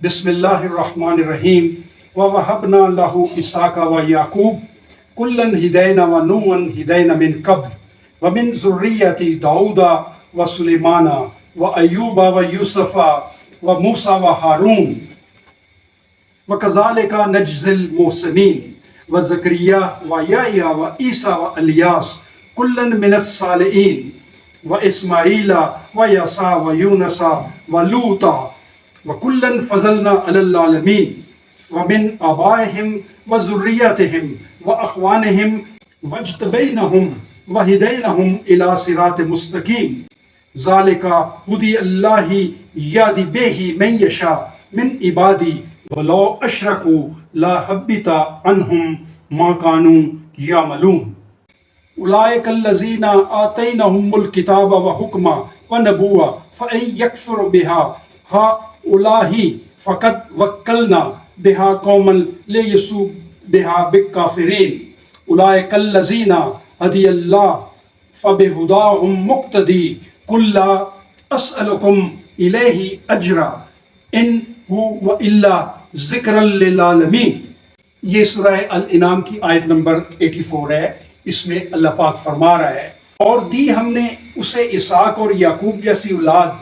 بسم اللہ الرحمن الرحیم وَوَهَبْنَا لَهُ إِسْحَاقَ وَيَعْقُوبَ كُلًّا هَدَيْنَا وَنُوحًا هَدَيْنَا مِن قَبْلُ وَمِن ذُرِّيَّةِ دَاوُودَ وَسُلَيْمَانَ وَأَيُّوبَ وَيُوسُفَ وَمُوسَى وَهَارُونَ وَكَذَلِكَ نَجْزِي الْمُحْسِنِينَ وَزَكَرِيَّا وَيَحْيَىٰ وَعِيسَىٰ وَإِلْيَاسَ كُلًّا مِّنَ الصَّالِحِينَ وَإِسْمَاعِيلَ وَيَسَعَ وَيُونَسَ وَلُوطًا وَكُلًّا فَضَّلْنَا عَلَى الْعَالَمِينَ وَمِنْ آبَائِهِمْ وَذُرِّيَّاتِهِمْ وَأَخْوَانِهِمْ وَاجْتَبَيْنَاهُمْ وَهَدَيْنَاهُمْ إِلَىٰ صِرَاطٍ مُّسْتَقِيمٍ ذَلِكَ هُدَى اللَّهِ يَهْدِي بِهِ مَن يَشَاءُ مِنْ عِبَادِهِ وَلَوْ أَشْرَكُوا لَحَبِطَ عَنْهُم مَّا كَانُوا يَعْمَلُونَ أُولَٰئِكَ الَّذِينَ آتَيْنَاهُمُ الْكِتَابَ وَحُكْمًا وَنُبُوَّةً فَإِن يَكْفُرْ بِهَا هؤلاء فقد وكلنا بها قوما ليسوا بها بالكافرين أولئك الذين هدي الله فبهداهم مقتدي قل لا أسألكم إليه أجرا إن هو إلا ذکر للعالمین۔ یہ سورہ الانعام کی آیت نمبر 84 ہے۔ اس میں اللہ پاک فرما رہا ہے اور دی ہم نے اسے اسحاق اور یعقوب جیسی اولاد،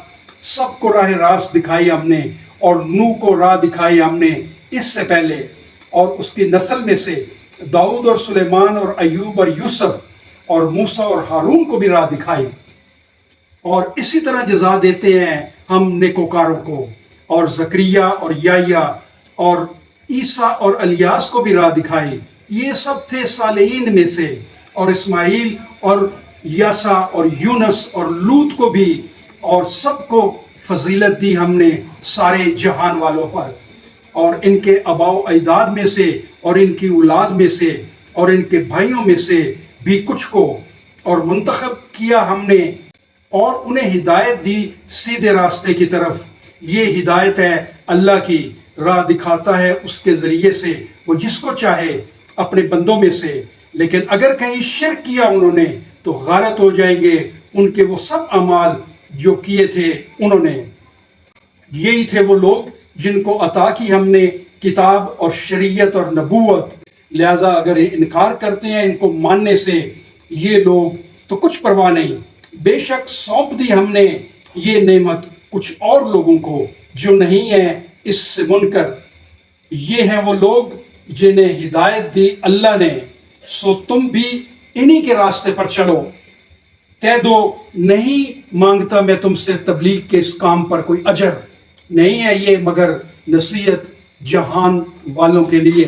سب کو راہ راست دکھائی ہم نے، اور نوح کو راہ دکھائی ہم نے اس سے پہلے، اور اس کی نسل میں سے داؤد اور سلیمان اور ایوب اور یوسف اور موسیٰ اور ہارون کو بھی راہ دکھائی، اور اسی طرح جزا دیتے ہیں ہم نیکوکاروں کو، اور زکریا اور یحییٰ اور عیسیٰ اور الیاس کو بھی راہ دکھائی۔ یہ سب تھے صالحین میں سے، اور اسماعیل اور یسع اور یونس اور لوط کو بھی، اور سب کو فضیلت دی ہم نے سارے جہان والوں پر، اور ان کے آباء و اجداد میں سے اور ان کی اولاد میں سے اور ان کے بھائیوں میں سے بھی کچھ کو، اور منتخب کیا ہم نے اور انہیں ہدایت دی سیدھے راستے کی طرف۔ یہ ہدایت ہے اللہ کی، راہ دکھاتا ہے اس کے ذریعے سے وہ جس کو چاہے اپنے بندوں میں سے، لیکن اگر کہیں شرک کیا انہوں نے تو غارت ہو جائیں گے ان کے وہ سب اعمال جو کیے تھے انہوں نے۔ یہی تھے وہ لوگ جن کو عطا کی ہم نے کتاب اور شریعت اور نبوت، لہذا اگر انکار کرتے ہیں ان کو ماننے سے یہ لوگ تو کچھ پرواہ نہیں۔ بے شک سونپ دی ہم نے یہ نعمت کچھ اور لوگوں کو جو نہیں ہیں اس سے منکر۔ یہ ہیں وہ لوگ جنہیں ہدایت دی اللہ نے، سو تم بھی انہی کے راستے پر چلو۔ کہہ دو نہیں مانگتا میں تم سے تبلیغ کے اس کام پر کوئی اجر، نہیں ہے یہ مگر نصیحت جہان والوں کے لیے۔